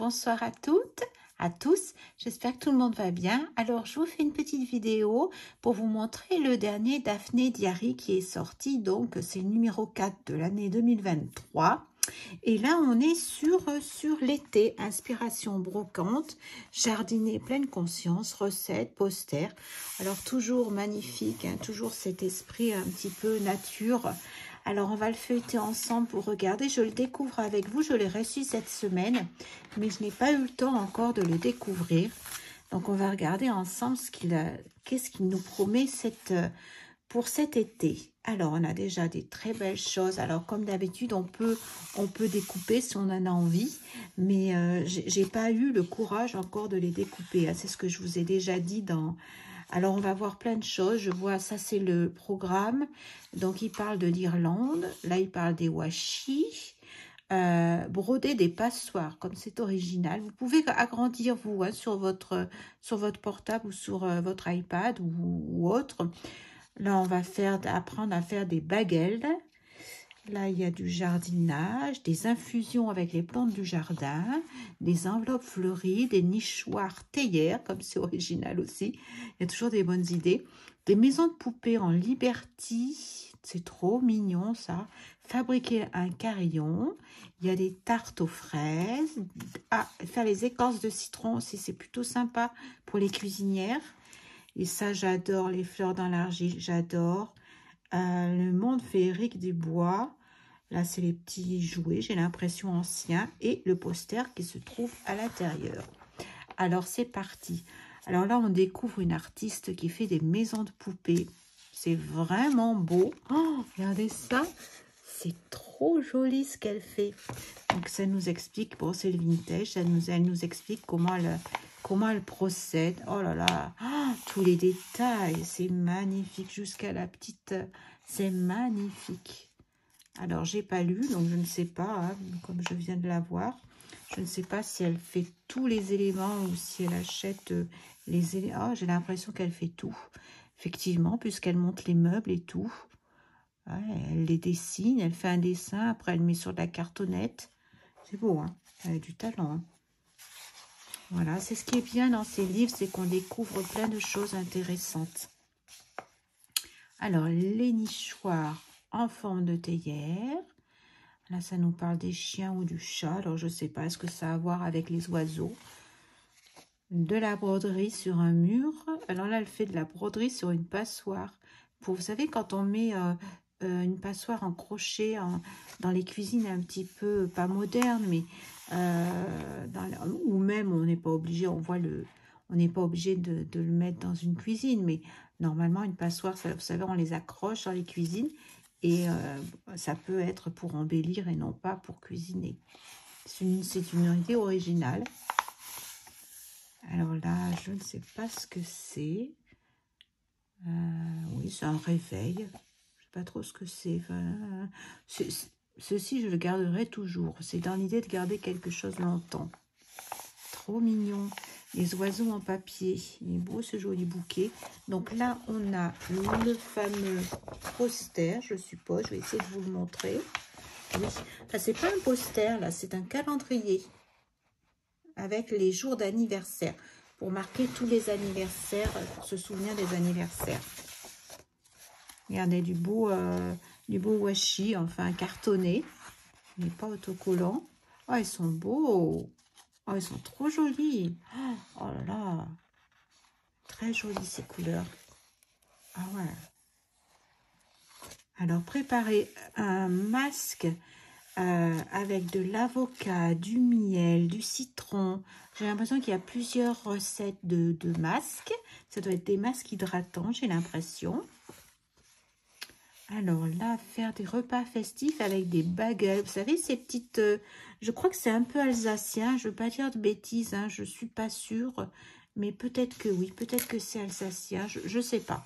bonsoir à toutes, à tous. J'espère que tout le monde va bien. Alors, je vous fais une petite vidéo pour vous montrer le dernier Daphné Diary qui est sorti. Donc, c'est le numéro 4 de l'année 2023. Et là, on est sur l'été. Inspiration brocante, jardiner pleine conscience, recettes, posters. Alors, toujours magnifique, hein, toujours cet esprit un petit peu nature. Alors, on va le feuilleter ensemble pour regarder. Je le découvre avec vous. Je l'ai reçu cette semaine, mais je n'ai pas eu le temps encore de le découvrir. Donc, on va regarder ensemble qu'est-ce qu'il nous promet pour cet été. Alors, on a déjà des très belles choses. Alors, comme d'habitude, on peut découper si on en a envie, mais j'ai pas eu le courage encore de les découper. Hein. C'est ce que je vous ai déjà dit dans... Alors, on va voir plein de choses. Je vois, ça, c'est le programme. Donc, il parle de l'Irlande. Là, il parle des washi. Broder des passoires, comme c'est original. Vous pouvez agrandir, vous, hein, sur votre portable ou sur votre iPad ou autre. Là, on va apprendre à faire des baguettes. Là, il y a du jardinage, des infusions avec les plantes du jardin, des enveloppes fleuries, des nichoirs théières, comme c'est original aussi. Il y a toujours des bonnes idées. Des maisons de poupées en Liberty, c'est trop mignon ça. Fabriquer un carillon. Il y a des tartes aux fraises. Ah, faire les écorces de citron aussi, c'est plutôt sympa pour les cuisinières. Et ça, j'adore les fleurs dans l'argile, j'adore. Le monde féerique du bois. Là, c'est les petits jouets, j'ai l'impression anciens. Et le poster qui se trouve à l'intérieur. Alors, c'est parti. Alors là, on découvre une artiste qui fait des maisons de poupées. C'est vraiment beau. Oh, regardez ça. C'est trop joli ce qu'elle fait. Donc, ça nous explique, bon, c'est le vintage, elle nous explique comment elle procède. Oh là là, oh, tous les détails, c'est magnifique jusqu'à la petite, c'est magnifique. Alors, j'ai pas lu, donc je ne sais pas, hein, comme je viens de la voir, je ne sais pas si elle fait tous les éléments ou si elle achète les éléments. Oh, j'ai l'impression qu'elle fait tout, effectivement, puisqu'elle monte les meubles et tout. Ouais, elle les dessine, elle fait un dessin, après elle met sur de la cartonnette. C'est beau, hein, elle a du talent, hein. Voilà, c'est ce qui est bien dans ces livres, c'est qu'on découvre plein de choses intéressantes. Alors, les nichoirs en forme de théière. Là, ça nous parle des chiens ou du chat. Alors, je ne sais pas, est-ce que ça a à voir avec les oiseaux? De la broderie sur un mur. Alors là, elle fait de la broderie sur une passoire. Vous savez, quand on met une passoire en crochet dans les cuisines un petit peu, pas modernes, mais ou même on n'est pas obligé, on n'est pas obligé de le mettre dans une cuisine, mais normalement une passoire, ça, vous savez, on les accroche dans les cuisines et ça peut être pour embellir et non pas pour cuisiner. C'est une idée originale. Alors là, je ne sais pas ce que c'est. Oui, c'est un réveil. Je ne sais pas trop ce que c'est. Enfin, ceci, je le garderai toujours. C'est dans l'idée de garder quelque chose longtemps. Trop mignon. Les oiseaux en papier. Il est beau ce joli bouquet. Donc là, on a le fameux poster, je suppose. Je vais essayer de vous le montrer. Oui. Enfin, c'est pas un poster, là. C'est un calendrier avec les jours d'anniversaire. Pour marquer tous les anniversaires, pour se souvenir des anniversaires. Regardez, du beau washi, enfin cartonné. Il n'est pas autocollant. Oh, ils sont beaux. Oh, ils sont trop jolis. Oh là là. Très jolies ces couleurs. Ah ouais. Alors, préparez un masque avec de l'avocat, du miel, du citron. J'ai l'impression qu'il y a plusieurs recettes de masques. Ça doit être des masques hydratants, j'ai l'impression. Alors là, faire des repas festifs avec des bagels. Vous savez, ces petites... je crois que c'est un peu alsacien. Je ne veux pas dire de bêtises, hein, je ne suis pas sûre. Mais peut-être que oui, peut-être que c'est alsacien. Je ne sais pas.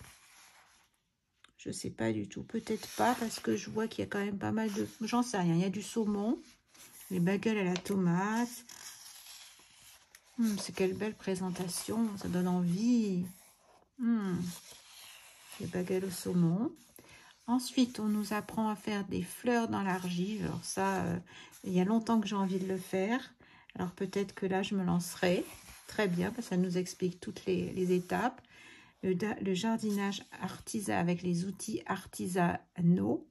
Je ne sais pas du tout. Peut-être pas parce que je vois qu'il y a quand même pas mal de... J'en sais rien. Il y a du saumon. Les bagels à la tomate. C'est quelle belle présentation. Ça donne envie. Les bagels au saumon. Ensuite, on nous apprend à faire des fleurs dans l'argile. Alors ça, il y a longtemps que j'ai envie de le faire. Alors peut-être que là, je me lancerai. Très bien, parce que ça nous explique toutes les étapes. Le jardinage artisan avec les outils artisanaux.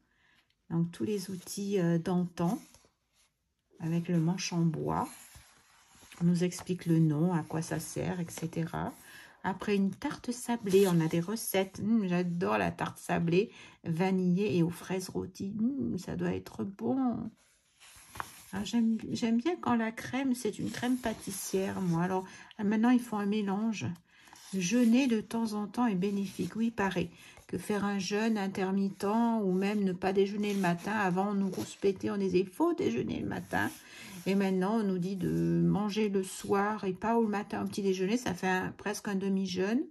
Donc tous les outils d'antan avec le manche en bois. On nous explique le nom, à quoi ça sert, etc. Après, une tarte sablée, on a des recettes. J'adore la tarte sablée, vanillée et aux fraises rôties. Ça doit être bon. J'aime bien quand la crème, c'est une crème pâtissière, moi. Alors, maintenant, il faut un mélange. Jeûner de temps en temps est bénéfique. Oui, pareil. Que faire un jeûne intermittent ou même ne pas déjeuner le matin. Avant, on nous rouspétait, on disait, il faut déjeuner le matin. Et maintenant, on nous dit de manger le soir et pas au matin au petit déjeuner. Ça fait presque un demi-jeûne.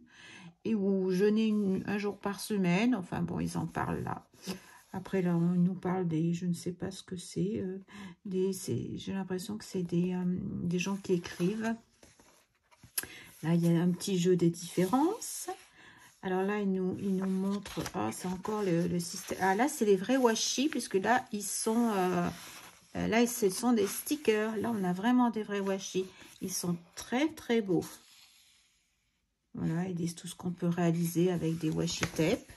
Et ou jeûner un jour par semaine. Enfin bon, ils en parlent là. Après, là, on nous parle des... Je ne sais pas ce que c'est. J'ai l'impression que c'est des gens qui écrivent. Là, il y a un petit jeu des différences. Alors là, il nous montre... Ah, c'est encore le système... Ah, là, c'est les vrais washi, puisque là, ils sont... là, ce sont des stickers. Là, on a vraiment des vrais washi. Ils sont très, très beaux. Voilà, ils disent tout ce qu'on peut réaliser avec des washi tape.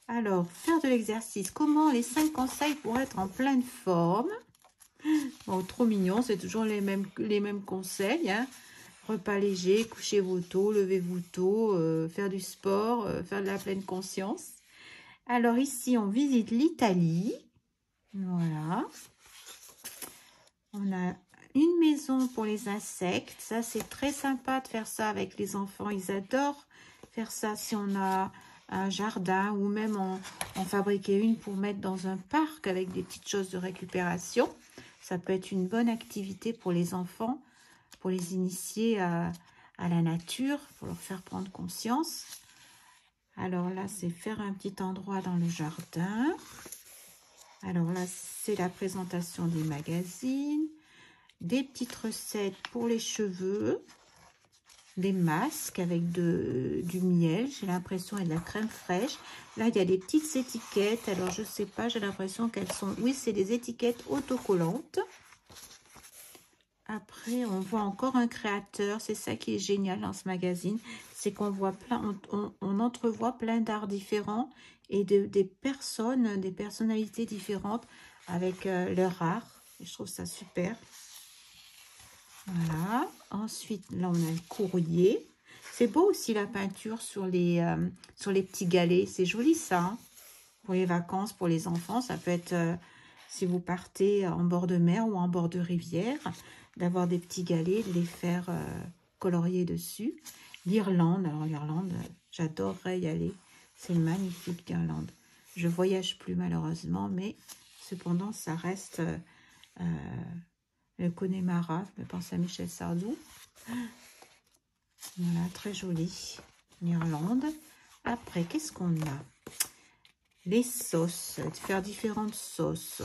Alors, faire de l'exercice. Comment les 5 conseils pour être en pleine forme? Bon, trop mignon, c'est toujours les mêmes conseils. Hein. Repas léger, couchez-vous tôt, levez-vous tôt, faire du sport, faire de la pleine conscience. Alors ici, on visite l'Italie. Voilà. On a une maison pour les insectes. Ça, c'est très sympa de faire ça avec les enfants. Ils adorent faire ça si on a un jardin ou même en fabriquer une pour mettre dans un parc avec des petites choses de récupération. Ça peut être une bonne activité pour les enfants, pour les initier à la nature, pour leur faire prendre conscience. Alors là, c'est faire un petit endroit dans le jardin. Alors là, c'est la présentation des magazines, des petites recettes pour les cheveux, des masques avec du miel, j'ai l'impression, et de la crème fraîche. Là, il y a des petites étiquettes. Alors, je ne sais pas, j'ai l'impression qu'elles sont... Oui, c'est des étiquettes autocollantes. Après, on voit encore un créateur. C'est ça qui est génial dans ce magazine. C'est qu'on voit plein, on entrevoit plein d'arts différents et des personnes, des personnalités différentes avec leur art. Et je trouve ça super. Voilà. Ensuite, là, on a le courrier. C'est beau aussi la peinture sur les petits galets. C'est joli ça. Hein, pour les vacances, pour les enfants. Ça peut être, si vous partez en bord de mer ou en bord de rivière, d'avoir des petits galets, de les faire colorier dessus. L'Irlande. Alors l'Irlande, j'adorerais y aller. C'est magnifique l'Irlande. Je voyage plus malheureusement, mais cependant, ça reste... le Connemara, je me pense à Michel Sardou. Voilà, très joli. L'Irlande. Après, qu'est-ce qu'on a? Les sauces, faire différentes sauces.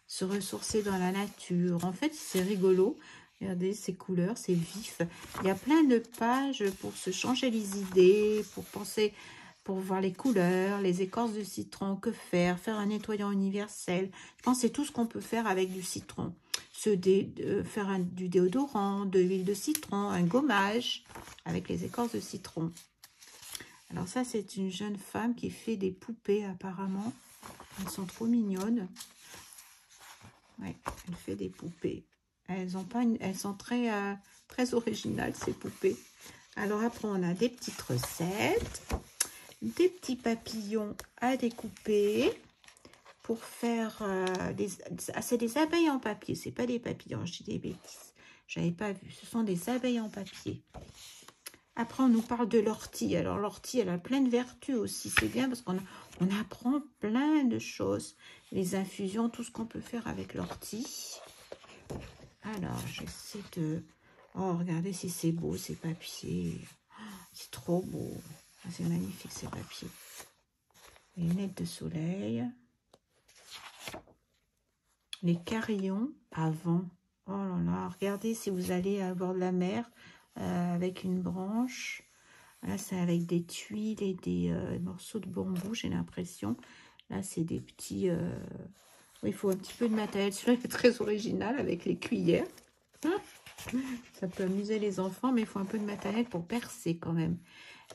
Se ressourcer dans la nature. En fait, c'est rigolo. Regardez ces couleurs, c'est vif. Il y a plein de pages pour se changer les idées, pour penser, pour voir les couleurs, les écorces de citron, que faire, faire un nettoyant universel. Je pense que c'est tout ce qu'on peut faire avec du citron. Faire du déodorant, de l'huile de citron, un gommage avec les écorces de citron. Alors ça, c'est une jeune femme qui fait des poupées apparemment. Elles sont trop mignonnes. Ouais, elle fait des poupées. Elles sont très, très originales, ces poupées. Alors après, on a des petites recettes, des petits papillons à découper pour faire c'est des abeilles en papier. C'est pas des papillons, je dis des bêtises. J'avais pas vu. Ce sont des abeilles en papier. Après, on nous parle de l'ortie. Alors, l'ortie, elle a plein de vertus aussi. C'est bien parce qu'on apprend plein de choses. Les infusions, tout ce qu'on peut faire avec l'ortie. Alors, j'essaie de... Oh, regardez si c'est beau, ces papiers. C'est trop beau. C'est magnifique, ces papiers. Les lunettes de soleil. Les carillons à vent. Oh là là, regardez si vous allez à bord de la mer avec une branche. Là, c'est avec des tuiles et des morceaux de bambou, j'ai l'impression. Là, c'est des petits Il faut un petit peu de matériel. Celui-là est très original avec les cuillères. Ça peut amuser les enfants, mais il faut un peu de matériel pour percer quand même.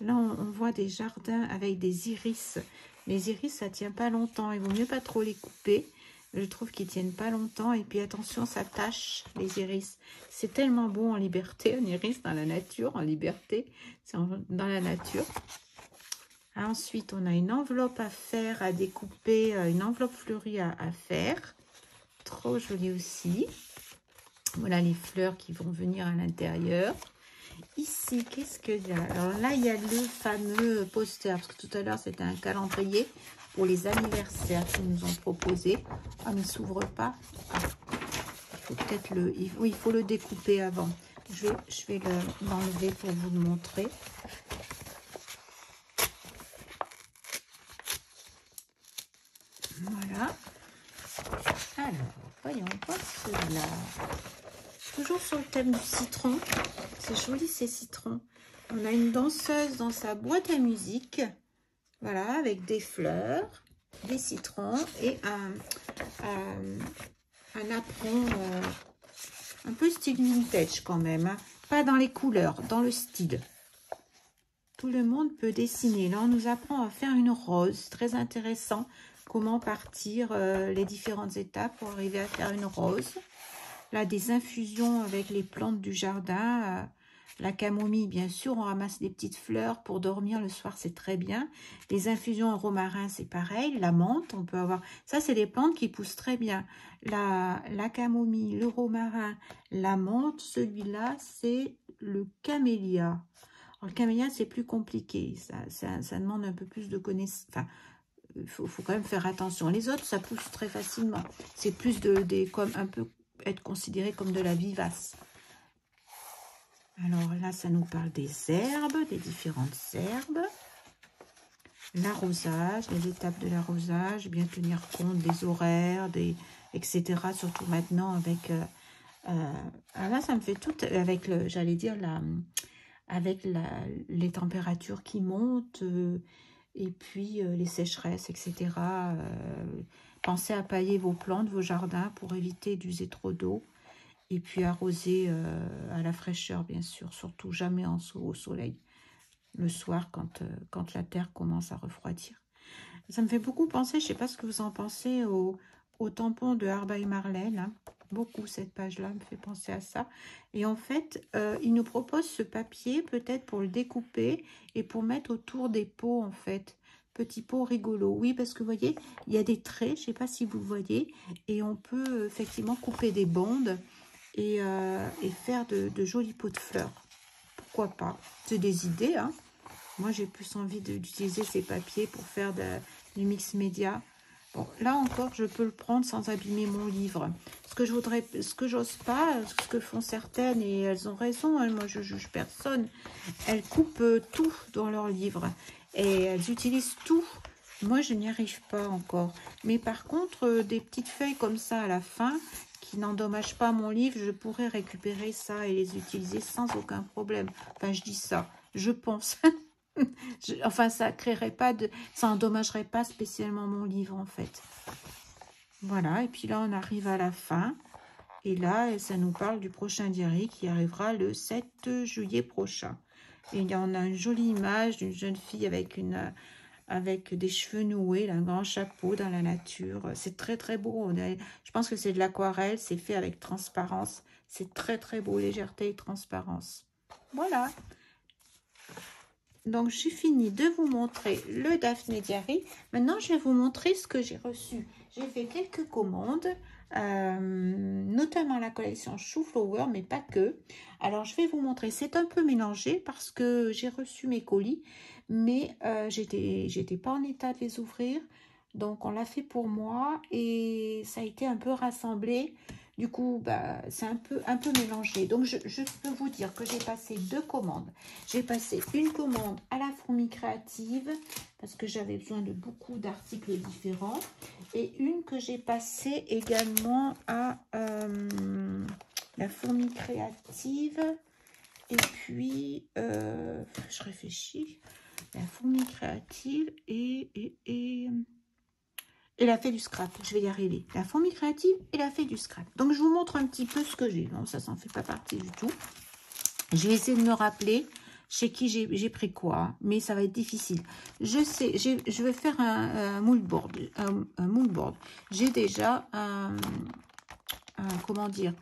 Là, on voit des jardins avec des iris. Les iris, ça tient pas longtemps. Il vaut mieux pas trop les couper. Je trouve qu'ils tiennent pas longtemps. Et puis attention, ça tâche les iris. C'est tellement beau en liberté, un iris dans la nature, en liberté. C'est dans la nature. Ensuite, on a une enveloppe à faire, à découper, une enveloppe fleurie à faire. Trop jolie aussi. Voilà les fleurs qui vont venir à l'intérieur. Ici, qu'est-ce qu'il y a? Alors là, il y a le fameux poster, parce que tout à l'heure, c'était un calendrier pour les anniversaires qu'ils nous ont proposé. Ah, mais il ne s'ouvre pas. Ah, il faut peut-être le... Oui, il faut le découper avant. Je vais l'enlever pour vous le montrer. Voilà. Alors, voyons voir cela. Toujours sur le thème du citron. C'est joli ces citrons. On a une danseuse dans sa boîte à musique. Voilà, avec des fleurs, des citrons et un apron un peu style vintage quand même. Hein. Pas dans les couleurs, dans le style. Tout le monde peut dessiner. Là, on nous apprend à faire une rose. Très intéressant. Comment partir les différentes étapes pour arriver à faire une rose. Là, des infusions avec les plantes du jardin. La camomille, bien sûr, on ramasse des petites fleurs pour dormir le soir, c'est très bien. Les infusions en romarin, c'est pareil. La menthe, on peut avoir... Ça, c'est des plantes qui poussent très bien. La camomille, le romarin, la menthe, celui-là, c'est le camélia. Alors, le camélia, c'est plus compliqué. Ça demande un peu plus de connaissances. Enfin, il faut quand même faire attention. Les autres, ça pousse très facilement. C'est plus comme un peu être considéré comme de la vivace. Alors là, ça nous parle des herbes, des différentes herbes. L'arrosage, les étapes de l'arrosage, bien tenir compte des horaires, etc. Surtout maintenant avec... là, ça me fait tout avec, j'allais dire, avec les températures qui montent et puis les sécheresses, etc. Pensez à pailler vos plantes, vos jardins pour éviter d'user trop d'eau. Et puis arroser à la fraîcheur, bien sûr. Surtout jamais au soleil. Le soir, quand la terre commence à refroidir. Ça me fait beaucoup penser, je ne sais pas ce que vous en pensez, au tampon de Arbaï Marlène. Hein. Beaucoup, cette page-là me fait penser à ça. Et en fait, il nous propose ce papier, peut-être pour le découper et pour mettre autour des pots, en fait. Petits pots rigolos. Oui, parce que vous voyez, il y a des traits, je ne sais pas si vous voyez, et on peut effectivement couper des bandes et faire de jolis pots de fleurs. Pourquoi pas? C'est des idées, hein. Moi, j'ai plus envie d'utiliser ces papiers pour faire du mix média. Bon, là encore, je peux le prendre sans abîmer mon livre. Ce que j'ose pas, ce que font certaines, et elles ont raison, hein, moi je juge personne, elles coupent tout dans leur livre. Et elles utilisent tout. Moi, je n'y arrive pas encore. Mais par contre, des petites feuilles comme ça à la fin, qui n'endommagent pas mon livre, je pourrais récupérer ça et les utiliser sans aucun problème. Enfin, je dis ça, je pense. Enfin, ça créerait pas de... Ça endommagerait pas spécialement mon livre, en fait. Voilà, et puis là, on arrive à la fin. Et là, ça nous parle du prochain diary qui arrivera le 7 juillet prochain. Et il y en a une jolie image d'une jeune fille avec des cheveux noués, un grand chapeau dans la nature. C'est très, très beau. Je pense que c'est de l'aquarelle. C'est fait avec transparence. C'est très, très beau. Légèreté et transparence. Voilà. Donc, j'ai fini de vous montrer le Daphné Diary. Maintenant, je vais vous montrer ce que j'ai reçu. J'ai fait quelques commandes, notamment la collection Chou Flower, mais pas que. Alors, je vais vous montrer. C'est un peu mélangé parce que j'ai reçu mes colis, mais j'étais pas en état de les ouvrir. Donc, on l'a fait pour moi et ça a été un peu rassemblé. Du coup, bah, c'est un peu mélangé. Donc, je peux vous dire que j'ai passé 2 commandes. J'ai passé une commande à la Fourmi Créative parce que j'avais besoin de beaucoup d'articles différents. Et une que j'ai passée également à la Fourmi Créative. Et puis, je réfléchis. La Fourmi Créative et et la fée du scrap. Je vais y arriver. La fourmi créative et la fée du scrap. Donc, je vous montre un petit peu ce que j'ai. Non, ça s'en fait pas partie du tout. Je vais essayer de me rappeler chez qui j'ai pris quoi, mais ça va être difficile. Je sais, je vais faire un mood board. Un mood board. J'ai déjà comment dire,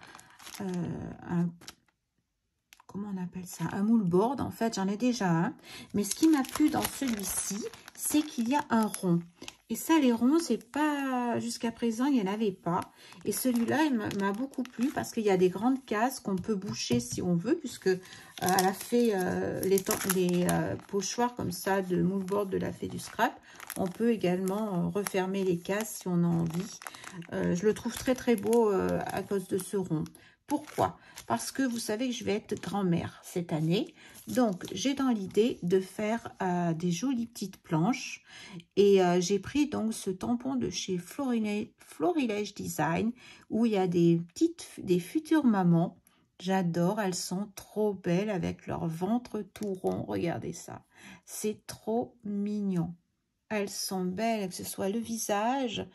comment on appelle ça, un mood board. En fait, j'en ai déjà un. Mais ce qui m'a plu dans celui-ci, c'est qu'il y a un rond. Et ça, les ronds, c'est pas... Jusqu'à présent, il n'y en avait pas. Et celui-là, il m'a beaucoup plu parce qu'il y a des grandes cases qu'on peut boucher si on veut, puisque elle a fait les pochoirs comme ça de moodboard de la fée du scrap. On peut également refermer les cases si on a envie. Je le trouve très très beau à cause de ce rond. Pourquoi? Parce que vous savez que je vais être grand-mère cette année. Donc, j'ai dans l'idée de faire des jolies petites planches. Et j'ai pris donc ce tampon de chez Florilège Design où il y a des futures mamans. J'adore, elles sont trop belles avec leur ventre tout rond. Regardez ça, c'est trop mignon. Elles sont belles, que ce soit le visage,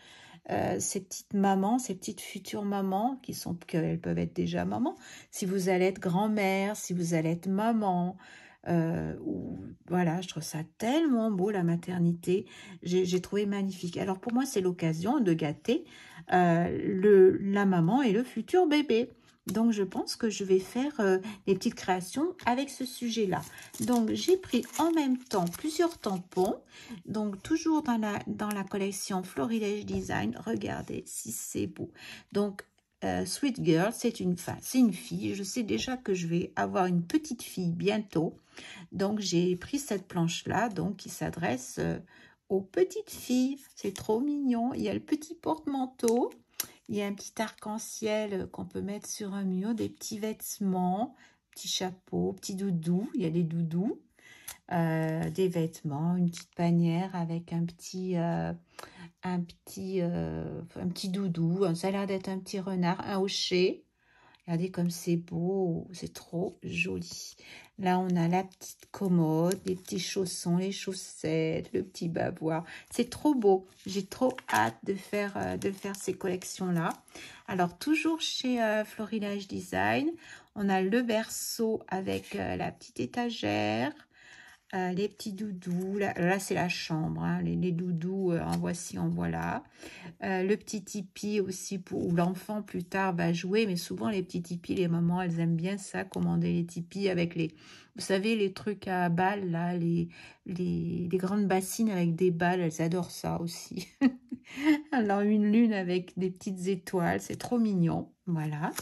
ces petites mamans, ces petites futures mamans qu'elles peuvent être déjà mamans. Si vous allez être grand-mère, si vous allez être maman, voilà, je trouve ça tellement beau la maternité. J'ai trouvé magnifique. Alors pour moi, c'est l'occasion de gâter la maman et le futur bébé. Donc, je pense que je vais faire des petites créations avec ce sujet-là. Donc, j'ai pris en même temps plusieurs tampons. Donc, toujours dans la collection Florilège Design. Regardez si c'est beau. Donc, Sweet Girl, c'est une fille. Je sais déjà que je vais avoir une petite fille bientôt. Donc, j'ai pris cette planche-là, donc qui s'adresse aux petites filles. C'est trop mignon. Il y a le petit porte-manteau. Il y a un petit arc-en-ciel qu'on peut mettre sur un mur, des petits vêtements, petits chapeaux, petits doudous. Il y a des doudous, des vêtements, une petite panière avec un petit doudou. Ça a l'air d'être un petit renard, un hochet. Regardez comme c'est beau, c'est trop joli. Là, on a la petite commode, les petits chaussons, les chaussettes, le petit bavoir. C'est trop beau. J'ai trop hâte de faire ces collections-là. Alors, toujours chez Florilège Design, on a le berceau avec la petite étagère. Les petits doudous, là c'est la chambre, hein, les doudous, en voici, en voilà. Le petit tipi aussi, où l'enfant plus tard va jouer, mais souvent les petits tipis, les mamans, elles aiment bien ça, commander les tipis avec vous savez, les trucs à balles, là, les grandes bassines avec des balles, elles adorent ça aussi. Alors, une lune avec des petites étoiles, c'est trop mignon, voilà.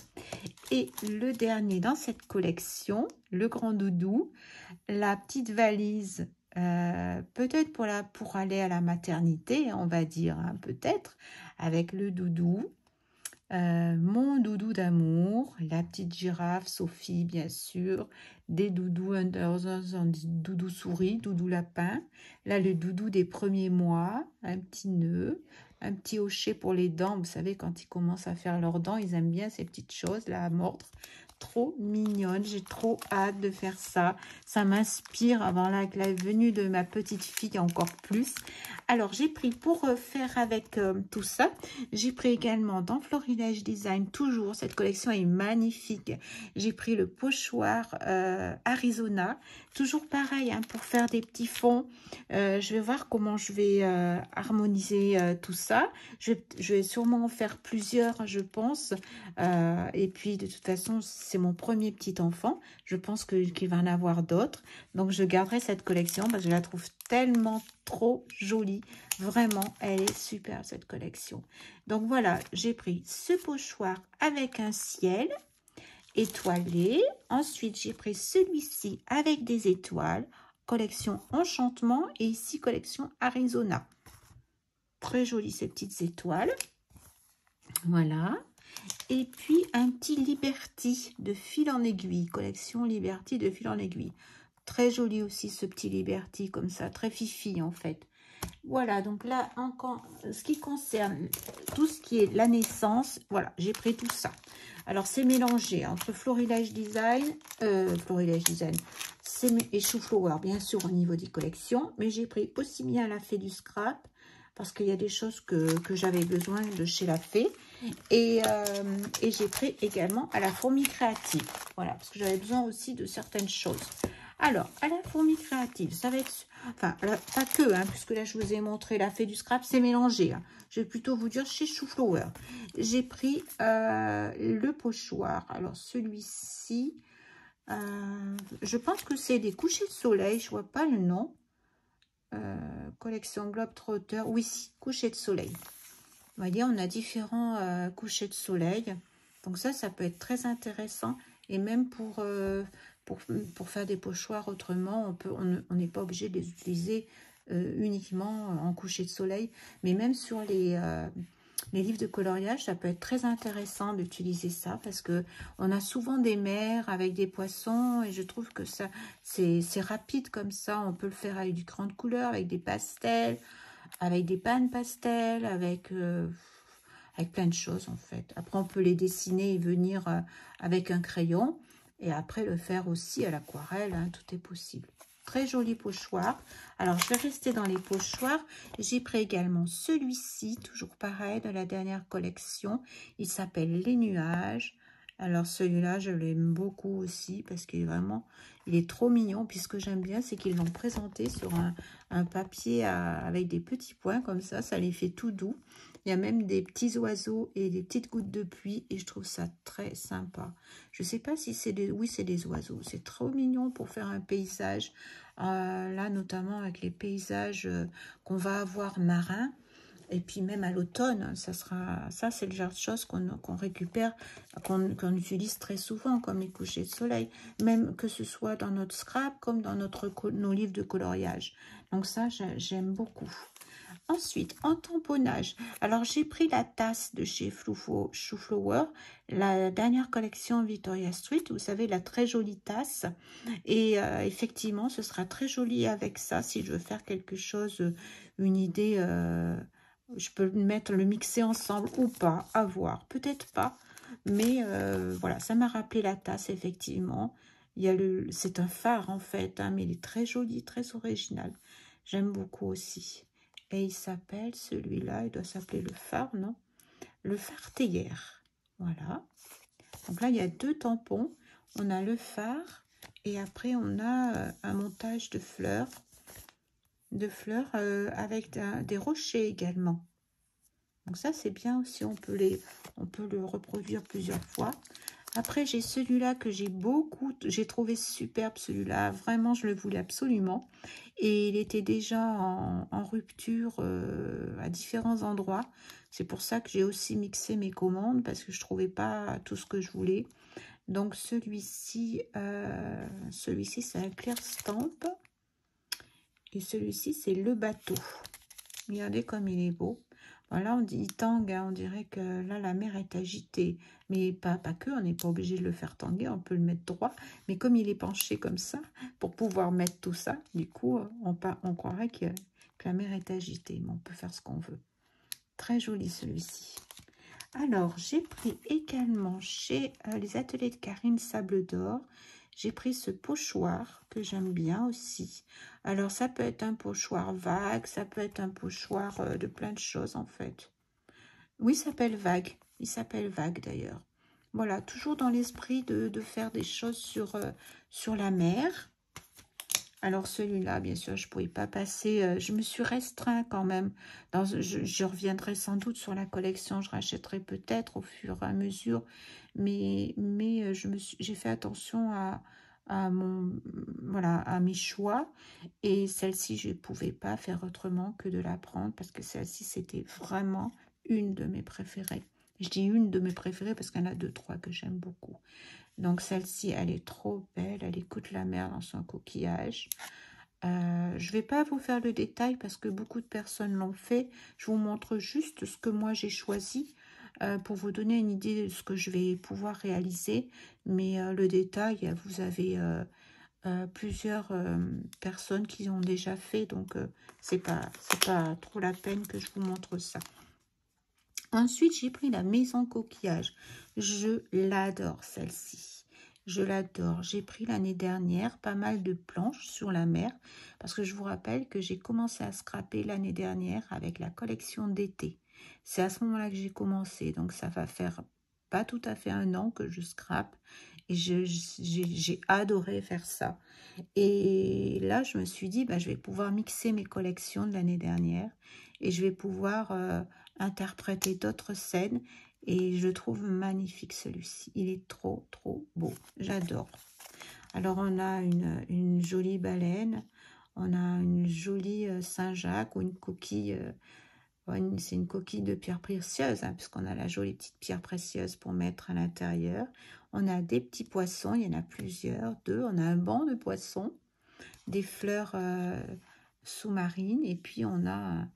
Et le dernier dans cette collection, le grand doudou, la petite valise, peut-être pour aller à la maternité, on va dire, hein, peut-être, avec le doudou, mon doudou d'amour, la petite girafe, Sophie, bien sûr, des doudous, doudou souris, doudou lapin, là le doudou des premiers mois, un petit nœud, un petit hochet pour les dents, vous savez, quand ils commencent à faire leurs dents, ils aiment bien ces petites choses là à mordre. Trop mignonne, j'ai trop hâte de faire ça. Ça m'inspire avant la venue de ma petite fille encore plus. Alors, j'ai pris pour faire avec tout ça, j'ai pris également dans Florilège Design, toujours, cette collection est magnifique. J'ai pris le pochoir Arizona, toujours pareil, hein, pour faire des petits fonds. Je vais voir comment je vais harmoniser tout ça. Je vais sûrement en faire plusieurs, je pense. Et puis, de toute façon, c'est mon premier petit enfant. Je pense qu'il va en avoir d'autres. Donc, je garderai cette collection parce que je la trouve tellement trop jolie. Vraiment, elle est super, cette collection. Donc, voilà, j'ai pris ce pochoir avec un ciel étoilé. Ensuite, j'ai pris celui-ci avec des étoiles. Collection Enchantement. Et ici, collection Arizona. Très jolies, ces petites étoiles. Voilà. Et puis, un petit Liberty de fil en aiguille. Collection Liberty de fil en aiguille. Très joli aussi, ce petit Liberty, comme ça. Très fifi, en fait. Voilà, donc là, ce qui concerne tout ce qui est la naissance, voilà, j'ai pris tout ça. Alors, c'est mélangé entre Florilège Design, et Chou Flower, bien sûr, au niveau des collections. Mais j'ai pris aussi bien la fée du scrap, parce qu'il y a des choses que j'avais besoin de chez La Fée. Et j'ai pris également à la Fourmi Créative. Voilà, parce que j'avais besoin aussi de certaines choses. Alors, à la Fourmi Créative, ça va être... Enfin, pas que, hein, puisque là, je vous ai montré La Fée du Scrap, c'est mélangé. Hein. Je vais plutôt vous dire chez Chouflower. J'ai pris le pochoir. Alors, celui-ci, je pense que c'est des couchers de soleil. Je vois pas le nom. Collection Globetrotter. Oui, coucher de soleil. Vous voyez, on a différents couchers de soleil. Donc ça peut être très intéressant. Et même pour faire des pochoirs autrement, on n'est pas obligé de les utiliser uniquement en coucher de soleil. Mais même sur les livres de coloriage, ça peut être très intéressant d'utiliser ça. Parce qu'on a souvent des mers avec des poissons. Et je trouve que ça, c'est rapide comme ça. On peut le faire avec du crayon de couleur, avec des pastels, avec des pannes pastel, avec plein de choses en fait. Après, on peut les dessiner et venir avec un crayon. Et après, le faire aussi à l'aquarelle. Hein, tout est possible. Très joli pochoir. Alors, je vais rester dans les pochoirs. J'ai pris également celui-ci, toujours pareil, de la dernière collection. Il s'appelle Les Nuages. Alors, celui-là, je l'aime beaucoup aussi parce qu'il est vraiment... Il est trop mignon. Puis ce que j'aime bien, c'est qu'ils l'ont présenté sur un papier avec des petits points comme ça. Ça les fait tout doux. Il y a même des petits oiseaux et des petites gouttes de pluie. Et je trouve ça très sympa. Je ne sais pas si c'est des... Oui, c'est des oiseaux. C'est trop mignon pour faire un paysage. Là, notamment avec les paysages qu'on va avoir marins. Et puis même à l'automne, ça c'est le genre de choses qu'on récupère, qu'on utilise très souvent, comme les couchers de soleil, même que ce soit dans notre scrap, comme dans nos livres de coloriage. Donc ça, j'aime beaucoup. Ensuite, en tamponnage, alors j'ai pris la tasse de chez Chouflower, la dernière collection Victoria Street, vous savez, la très jolie tasse. Et effectivement, ce sera très joli avec ça, si je veux faire quelque chose, une idée... je peux le mixer ensemble ou pas, à voir. Peut-être pas, mais voilà, ça m'a rappelé la tasse, effectivement. C'est un phare, en fait, hein, mais il est très joli, très original. J'aime beaucoup aussi. Et il s'appelle, celui-là, il doit s'appeler le phare, non? Le phare théière. Voilà. Donc là, il y a deux tampons. On a le phare et après, on a un montage de fleurs. Avec des rochers également. Donc ça c'est bien aussi, on peut le reproduire plusieurs fois. Après j'ai celui-là que j'ai trouvé superbe, celui-là, vraiment je le voulais absolument. Et il était déjà en rupture à différents endroits. C'est pour ça que j'ai aussi mixé mes commandes, parce que je ne trouvais pas tout ce que je voulais. Donc celui-ci c'est un clear stamp. Et celui-ci, c'est le bateau. Regardez comme il est beau. Voilà, on dit tangue, hein, on dirait que là, la mer est agitée. Mais pas que, on n'est pas obligé de le faire tanguer, on peut le mettre droit. Mais comme il est penché comme ça, pour pouvoir mettre tout ça, du coup, on croirait que la mer est agitée. Mais on peut faire ce qu'on veut. Très joli celui-ci. Alors, j'ai pris également chez les ateliers de Karine Sable d'Or, j'ai pris ce pochoir que j'aime bien aussi. Alors, ça peut être un pochoir vague, ça peut être un pochoir de plein de choses en fait. Oui, il s'appelle Vague. Il s'appelle Vague d'ailleurs. Voilà, toujours dans l'esprit de faire des choses sur la mer. Alors celui-là, bien sûr, je ne pouvais pas passer. Je me suis restreint quand même. Je reviendrai sans doute sur la collection. Je rachèterai peut-être au fur et à mesure. Mais j'ai fait attention à mes choix. Et celle-ci, je ne pouvais pas faire autrement que de la prendre. Parce que celle-ci, c'était vraiment une de mes préférées. Je dis une de mes préférées parce qu'il y en a 2, 3 que j'aime beaucoup. Donc celle-ci, elle est trop belle. Elle écoute la mer dans son coquillage. Je ne vais pas vous faire le détail parce que beaucoup de personnes l'ont fait. Je vous montre juste ce que moi j'ai choisi pour vous donner une idée de ce que je vais pouvoir réaliser. Mais le détail, vous avez plusieurs personnes qui ont déjà fait. Donc c'est pas trop la peine que je vous montre ça. Ensuite, j'ai pris la maison coquillage. Je l'adore, celle-ci. Je l'adore. J'ai pris l'année dernière pas mal de planches sur la mer parce que je vous rappelle que j'ai commencé à scraper l'année dernière avec la collection d'été. C'est à ce moment-là que j'ai commencé, donc ça va faire pas tout à fait un an que je scrape et j'ai adoré faire ça. Et là, je me suis dit, bah, je vais pouvoir mixer mes collections de l'année dernière et je vais pouvoir interpréter d'autres scènes. Et je trouve magnifique celui-ci. Il est trop, trop beau. J'adore. Alors, on a une jolie baleine. On a une jolie Saint-Jacques ou une coquille. C'est une coquille de pierre précieuse, hein, puisqu'on a la jolie petite pierre précieuse pour mettre à l'intérieur. On a des petits poissons. Il y en a plusieurs. Deux. On a un banc de poissons. Des fleurs sous-marines. Et puis, on a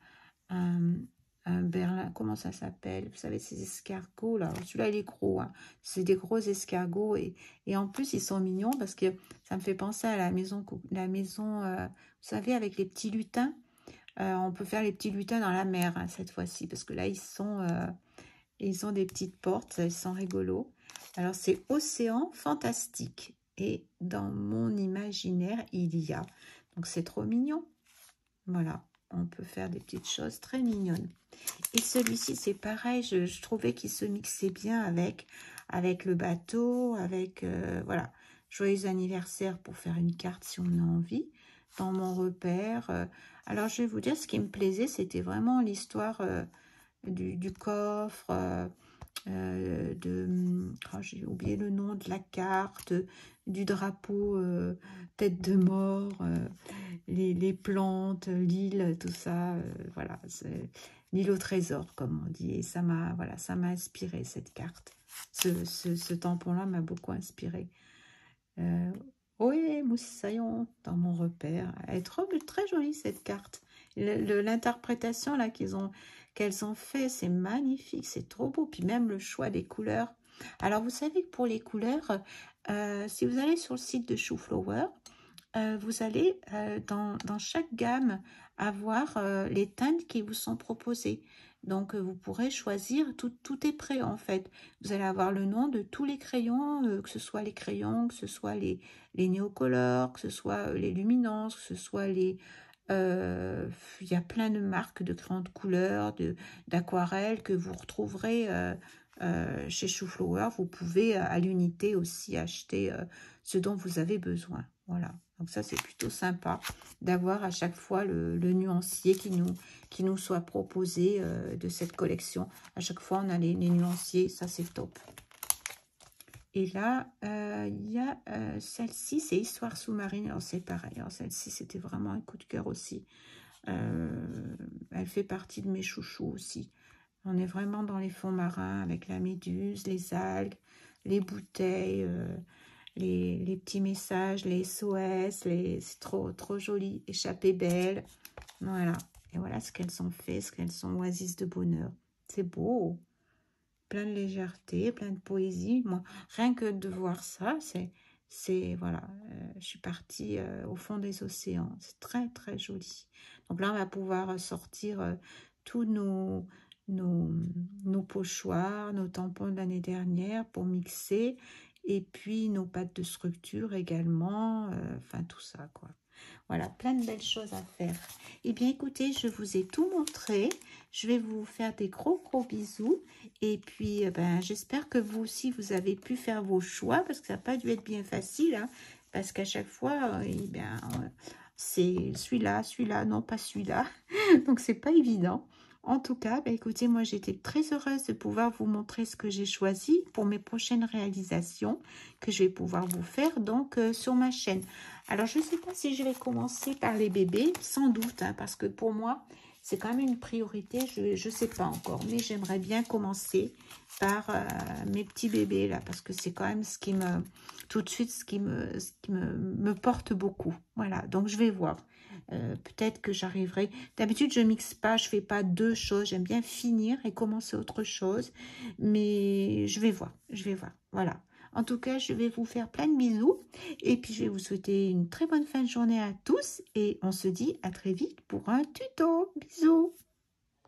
un berlin, comment ça s'appelle? Vous savez, ces escargots là. Celui-là, il est gros. Hein. C'est des gros escargots et en plus, ils sont mignons parce que ça me fait penser à la maison, vous savez, avec les petits lutins. On peut faire les petits lutins dans la mer hein, cette fois-ci parce que là, ils ont des petites portes. Ils sont rigolos. Alors, c'est Océan Fantastique. Et dans mon imaginaire, il y a. Donc, c'est trop mignon. Voilà. On peut faire des petites choses très mignonnes. Et celui-ci, c'est pareil. Je trouvais qu'il se mixait bien avec le bateau, avec, voilà, joyeux anniversaire pour faire une carte si on a envie. Dans mon repère. Alors, je vais vous dire, ce qui me plaisait, c'était vraiment l'histoire du coffre, j'ai oublié le nom de la carte, du drapeau tête de mort, les plantes, l'île, tout ça, voilà, l'île au trésor, comme on dit, et ça m'a inspiré cette carte. Ce tampon-là m'a beaucoup inspiré. Oui, Moussaillon, dans mon repère. Elle est très jolie cette carte. L'interprétation là qu'elles ont fait, c'est magnifique, c'est trop beau. Puis même le choix des couleurs. Alors vous savez que pour les couleurs, si vous allez sur le site de Chouflower, vous allez dans chaque gamme avoir les teintes qui vous sont proposées. Donc, vous pourrez choisir, tout est prêt en fait. Vous allez avoir le nom de tous les crayons, que ce soit les crayons, que ce soit les néocolores, que ce soit les luminances, que ce soit les... il y a plein de marques de crayons de couleur, d'aquarelle que vous retrouverez chez Chouflower. Vous pouvez à l'unité aussi acheter ce dont vous avez besoin. Voilà. Donc ça, c'est plutôt sympa d'avoir à chaque fois le nuancier qui nous soit proposé de cette collection. À chaque fois, on a les nuanciers. Ça, c'est top. Et là, il y a celle-ci, c'est Histoire sous-marine. Alors, c'est pareil. Alors, celle-ci, c'était vraiment un coup de cœur aussi. Elle fait partie de mes chouchous aussi. On est vraiment dans les fonds marins avec la méduse, les algues, les bouteilles... les petits messages, les SOS, c'est trop, trop joli. Échappée belle. Voilà. Et voilà ce qu'elles ont fait, ce qu'elles sont oasis de bonheur. C'est beau. Plein de légèreté, plein de poésie. Moi, rien que de voir ça, voilà. Je suis partie au fond des océans. C'est très, très joli. Donc là, on va pouvoir sortir tous nos pochoirs, nos tampons de l'année dernière pour mixer. Et puis nos pâtes de structure également, enfin tout ça quoi. Voilà, plein de belles choses à faire. Eh bien écoutez, je vous ai tout montré. Je vais vous faire des gros gros bisous. Et puis j'espère que vous aussi vous avez pu faire vos choix parce que ça n'a pas dû être bien facile. Hein, parce qu'à chaque fois, c'est celui-là, non pas celui-là. Donc c'est pas évident. En tout cas, écoutez, moi j'étais très heureuse de pouvoir vous montrer ce que j'ai choisi pour mes prochaines réalisations que je vais pouvoir vous faire donc sur ma chaîne. Alors je ne sais pas si je vais commencer par les bébés, sans doute, hein, parce que pour moi c'est quand même une priorité, je ne sais pas encore, mais j'aimerais bien commencer par mes petits bébés là, parce que c'est quand même ce qui me, tout de suite, ce qui me porte beaucoup. Voilà, donc je vais voir. Peut-être que j'arriverai. D'habitude, je mixe pas, je fais pas deux choses. J'aime bien finir et commencer autre chose. Mais je vais voir, Voilà. En tout cas, je vais vous faire plein de bisous. Et puis, je vais vous souhaiter une très bonne fin de journée à tous. Et on se dit à très vite pour un tuto. Bisous.